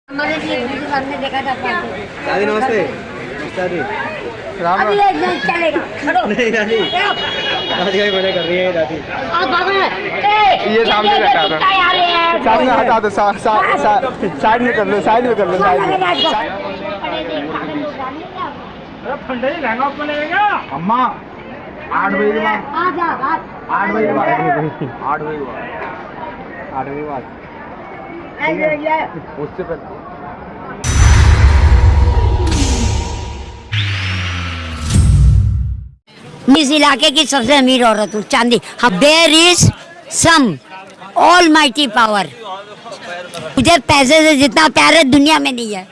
हमारे लिए हमने देखा था दादी नमस्ते। दादी राम अभी एक दिन चलेगा खड़ो नहीं दादी दादी भाई मजा कर रही है दादी। और बाबा ये सामने रखा था। सामने हटा दो साइड में कर लो साइड में कर लो साइड में। फंडे लहंगा ऊपर लगेगा अम्मा 8 बजे के बाद 8 बजे के बाद 8 बजे के बाद 8 बजे के बाद उससे पहले इस इलाके की सबसे अमीर औरत हूँ चांदी। हम there is some almighty power. मुझे पैसे से जितना प्यार है दुनिया में नहीं है।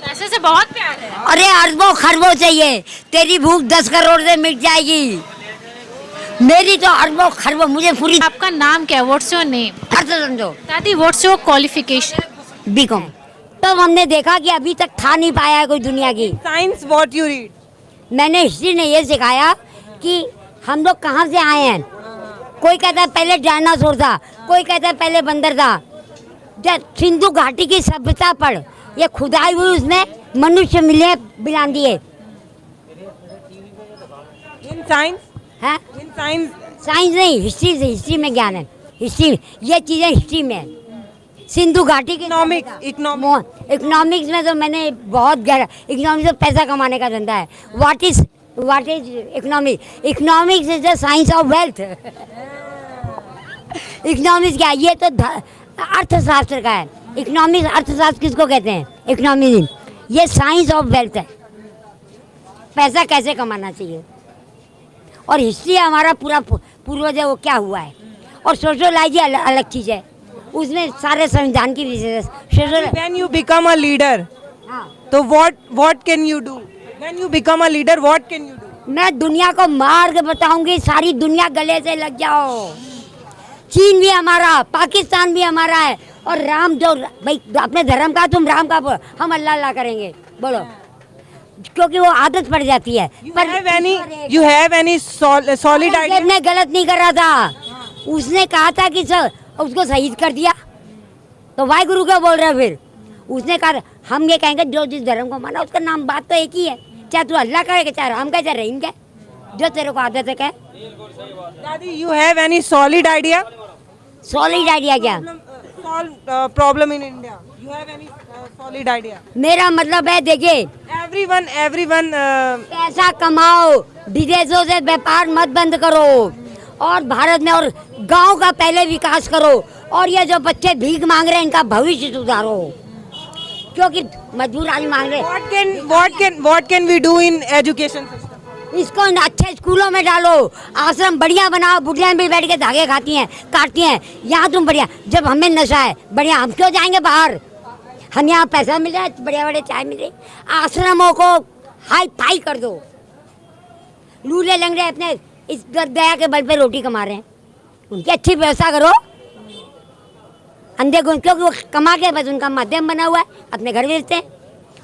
पैसे से बहुत प्यार है। अरे अरबों खरबों चाहिए, तेरी भूख 10 करोड़ से मिट जाएगी, मेरी तो अरबों खरबों। मुझे पूरी। आपका नाम क्या है? What's your name? अर्थ समझो। दादी व्हाट्स योर क्वालिफिकेशन? बीकॉम। तब हमने देखा कि अभी तक खा नहीं पाया है कोई दुनिया की। Science what you read? मैंने हिस्ट्री ने ये सिखाया कि हम लोग कहाँ से आए हैं। कोई कहता है पहले डायनासोर था, कोई कहता है पहले बंदर था। जब सिंधु घाटी की सभ्यता पढ़, ये खुदाई हुई, उसमें मनुष्य मिले बिलान दिए इन साइंस? हैं। In science? साइंस नहीं, हिस्ट्री से, हिस्ट्री में ज्ञान है। हिस्ट्री ये चीज़ें हिस्ट्री में है। सिंधु घाटी की इकोनॉमिक्स में तो मैंने बहुत गहरा। इकोनॉमिक्स तो पैसा कमाने का धंधा है। What is economics is the science of wealth. Economics क्या है? ये तो अर्थशास्त्र का है। इकोनॉमिक्स अर्थशास्त्र किसको कहते हैं? इकोनॉमिक्स ये साइंस ऑफ वेल्थ है, पैसा कैसे कमाना चाहिए। और हिस्ट्री हमारा पूरा पूर्वज है, वो क्या हुआ है। और सोशोलॉजी अलग चीज़ है, उसमें सारे संविधान की विशेष। When you become a leader, तो what can you do? When you become a leader, what can you do? मैं दुनिया को मार्ग बताऊंगी, सारी दुनिया गले से लग जाओ। चीन भी हमारा, पाकिस्तान भी हमारा है। और राम जो भाई अपने धर्म का, तुम राम का बोलो, हम अल्लाह अल्लाह करेंगे बोलो, क्योंकि वो आदत पड़ जाती है। You have any solid idea? ने गलत नहीं कर रहा था, उसने कहा था कि सर उसको शहीद कर दिया, तो वाहिगुरु क्या बोल रहा है फिर। उसने कहा हम ये कहेंगे जो जिस धर्म को माना उसका नाम, बात तो एक ही है, चाहे तू अल्लाह कहे, चाहे राम कहे, चाहे रहीम कहे, जो तेरे को आदत है कहे। Daddy, you have any solid idea? Solid idea क्या? Problem in India. You have any solid idea? मेरा मतलब है, देखिए Everyone. पैसा कमाओ, विदेशों से व्यापार मत बंद करो, और भारत में और गांव का पहले विकास करो। और ये जो बच्चे भीख मांग रहे हैं इनका भविष्य सुधारो, क्योंकि मजबूर आदमी मांग रहे हैं। What can we do in education system? इसको अच्छे स्कूलों में डालो, आश्रम बढ़िया बनाओ, बुढ़ियाँ भी बैठ के धागे खाती हैं, काटती हैं। यहाँ तुम बढ़िया, जब हमें नशा है बढ़िया, हम क्यों जाएंगे बाहर। हम यहाँ पैसा मिल जाए, बढ़िया बढ़िया चाय मिले। आश्रमों को हाई फाई कर दो। लूले लंगड़े अपने इस दया के बल पे रोटी कमा रहे हैं, उनकी अच्छी व्यवस्था करो। अंधे गुण, क्योंकि वो कमा के बस उनका माध्यम बना हुआ है, अपने घर भेजते हैं।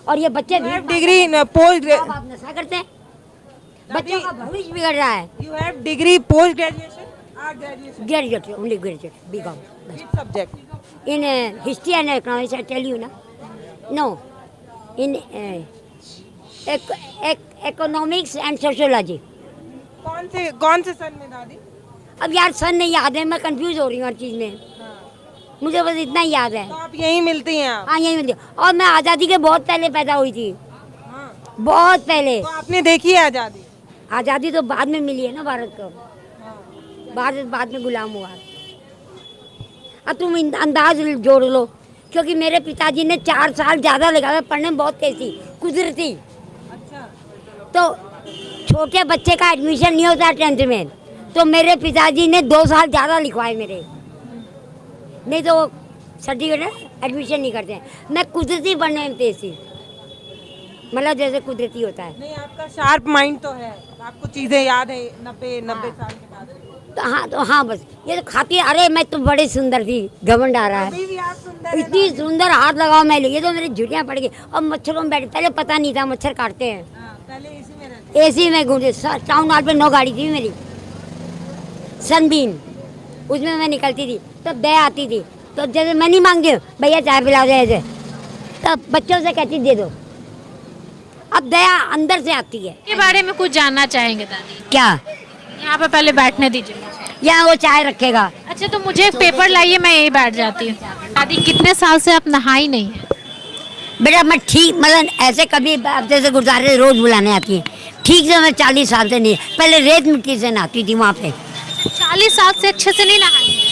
और ये बच्चे डिग्री पोस्ट नशा करते हैं, बच्चों का भविष्य बिगड़ रहा है। You have degree post graduation or graduation? Graduate, only graduate, BCom. Which subject? In history and economics, I tell you na. No, in economics and sociology. कौन से सन में दादी? अब यार सन नहीं याद है, मैं कंफ्यूज हो रही हूँ हर चीज़ में। मुझे बस इतना ही याद है। तो आप यहीं मिलती हैं आप? हाँ, यही मिलती है। और मैं आज़ादी के बहुत पहले पैदा हुई थी, बहुत पहले। तो आपने देखी है आज़ादी? आज़ादी तो बाद में मिली है ना भारत को, भारत बाद में गुलाम हुआ। अब तुम अंदाज जोड़ लो, क्योंकि मेरे पिताजी ने 4 साल ज़्यादा लगाया, पढ़ने में बहुत तेज थी, कुदरती। अच्छा। तो छोटे बच्चे का एडमिशन नहीं होता 10th में, तो मेरे पिताजी ने 2 साल ज़्यादा लिखवाए मेरे, नहीं तो वो सर्टिफिकेट एडमिशन नहीं करते हैं। मैं कुदरती पढ़ने में तेज थी, मतलब जैसे कुदरती होता है। नहीं, आपका शार्प माइंड तो है, आपको चीजें याद है 90 साल के बाद। तो हाँ बस ये तो खाती है। अरे मैं तो बड़ी सुंदर थी, घमंड आ रहा है। अभी भी आप सुंदर हैं। इतनी सुंदर, हाथ लगाओ मैं, ये तो मेरी झुर्रियाँ पड़ गई। और मच्छरों में बैठे, पहले पता नहीं था मच्छर काटते हैं। पहले एसी में रहते? एसी में घूमते, टाउन हॉल पे 9 गाड़ी थी मेरी, सनबीन, उसमें मैं निकलती थी। तो दया आती थी, तो जैसे मैं नहीं मांगती हूँ भैया चाय पिला दे, ऐसे तब बच्चों से कहती दे दो। अब दया अंदर से आती है। के बारे में कुछ जानना चाहेंगे दादी? क्या? यहाँ पे पहले बैठने दीजिए। यहाँ वो चाय रखेगा। अच्छा, तो मुझे एक पेपर लाइए, मैं यही बैठ जाती हूँ। दादी, कितने साल से आप नहाई नहीं है? बेटा मैं ठीक मतलब ऐसे कभी हफ्ते से गुजारे रोज बुलाने आती है। ठीक से मैं 40 साल से नहीं, पहले रेत मिट्टी से नहाती थी वहाँ पे। 40 साल से अच्छे से नहीं नहाई है?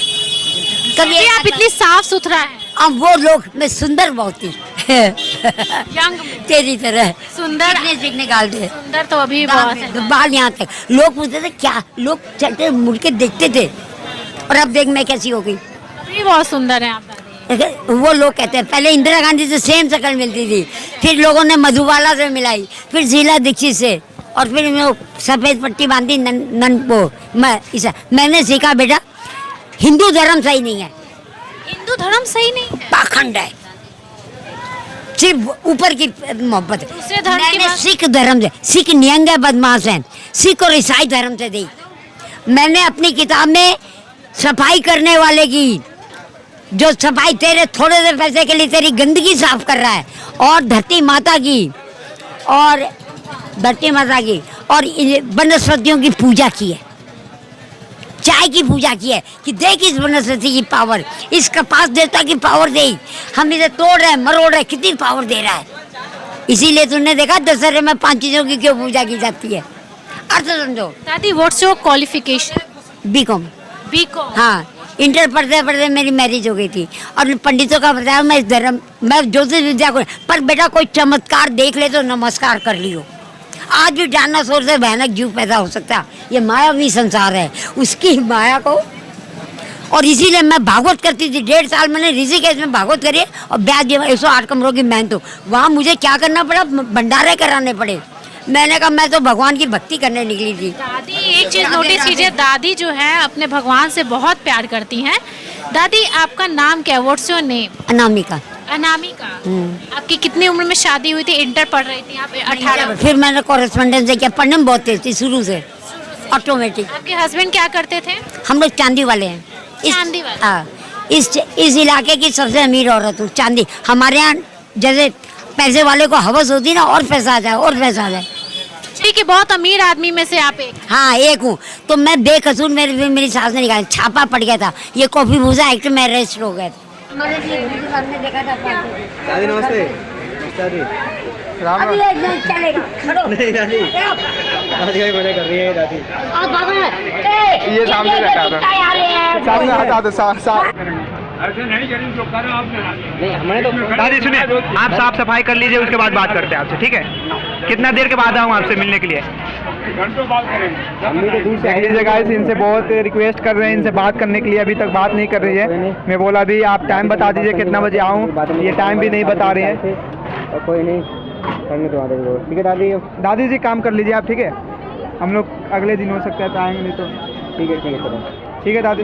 कभी ये आप इतनी साफ सुथरा है। अब वो लोग मैं सुंदर बहुत थी यंग में तेरी तरह सुंदर सीखने निकालते सुंदर तो अभी बहुत है। बाल यहाँ तक लोग पूछते थे क्या, लोग चलते मुड़ के देखते थे। और अब देख मैं कैसी हो गई। अभी बहुत सुंदर है आप दादी। वो लोग कहते हैं पहले इंदिरा गांधी से सेम शक्ल मिलती थी, फिर लोगों ने मधुबाला से मिलाई, फिर शीला दीक्षित से, और फिर वो सफेद पट्टी बांधी मैंने सीखा बेटा हिंदू धर्म सही नहीं है, हिंदू धर्म सही नहीं है, पाखंड है, सिर्फ ऊपर की मोहब्बत है। दूसरे धर्म की मैंने बात- सिख धर्म से, सिख नियंग है, बदमाश है, सिख और ईसाई धर्म से दी। मैंने अपनी किताब में सफाई करने वाले की, जो सफाई तेरे थोड़े से पैसे के लिए तेरी गंदगी साफ कर रहा है, और धरती माता की और वनस्पतियों की पूजा की है, चाय की पूजा की है कि देख इस वनस्पति की पावर, इस कपास देवता की पावर दे, हम इसे तोड़ रहे हैं, मरोड़ रहे हैं, कितनी पावर दे रहा है। इसीलिए तुमने देखा दशहरे में 5 चीजों की क्यों पूजा की जाती है, अर्थ समझो। दादी, what's your qualification? BCom. BCom. हाँ, इंटर पढ़ते पढ़ते मेरी मैरिज हो गई थी, और पंडितों का बताया मैं ज्योतिष विद्या को, पर बेटा कोई चमत्कार देख ले तो नमस्कार कर लियो। आज भी डायनासोर से भयानक जीव पैदा हो सकता है, ये मायावी संसार है, उसकी माया को। और इसीलिए मैं भागवत करती थी, 1.5 साल मैंने ऋषिकेश में भागवत करी, और ब्याज 108 कमरों की मेहनत हो, वहाँ मुझे क्या करना पड़ा, भंडारे कराने पड़े। मैंने कहा मैं तो भगवान की भक्ति करने निकली थी। दादी, एक चीज नोटिस कीजिए, दादी जो है अपने भगवान से बहुत प्यार करती हैं। दादी, आपका नाम क्या है? What's your name? Anamika. Anamika. आपकी कितनी उम्र में शादी हुई थी? इंटर पढ़ रही थी आप? 18। फिर मैंने कॉरेस्पॉन्डेंस से किया, पढ़ने में बहुत तेज थी शुरू से, ऑटोमेटिक। आपके हस्बैंड क्या करते थे? हम लोग चांदी वाले हैं। चांदी वाले? हाँ, इस इलाके की सबसे अमीर औरत हूँ, चांदी। हमारे यहाँ जैसे पैसे वाले को हवस होती है ना, और पैसा आ जाए और पैसा आ जाए। ठीक है, बहुत अमीर आदमी में से आप एक। हाँ, एक हूँ। तो मैं बेकसूर, मेरी सास ने निकाला, छापा पड़ गया था, ये कॉफी भूसा एक्ट में अरेस्ट हो गए थे। दादी नमस्ते। दादी राम अभी एक मिनट चलेगा, खड़ो। नहीं दादी, दादी भाई मना कर रही है दादी। ये सामने रखा था। सामने हटा दो, ऐसे नहीं करें जो करें आपने। नहीं हमने तो। दादी सुनिए, आप साफ सफाई कर लीजिए, उसके बाद बात करते हैं आपसे, ठीक है? कितना देर के बाद आऊँ आपसे मिलने के लिए? घंटों बात करेंगे। हम भी तो दूर से देख लीजिए गाइस, इनसे बहुत रिक्वेस्ट कर रहे हैं इनसे बात करने के लिए, अभी तक बात नहीं कर रही है। मैं बोला अभी आप टाइम बता दीजिए कितना बजे आऊँ, ये टाइम भी नहीं बता रहे हैं। कोई नहीं, करने दो आगे, ठीक है दादी। दादी जी काम कर लीजिए आप, ठीक है? हम लोग अगले दिन हो सकता है तो आएंगे, नहीं तो ठीक है चलो, ठीक है दादी।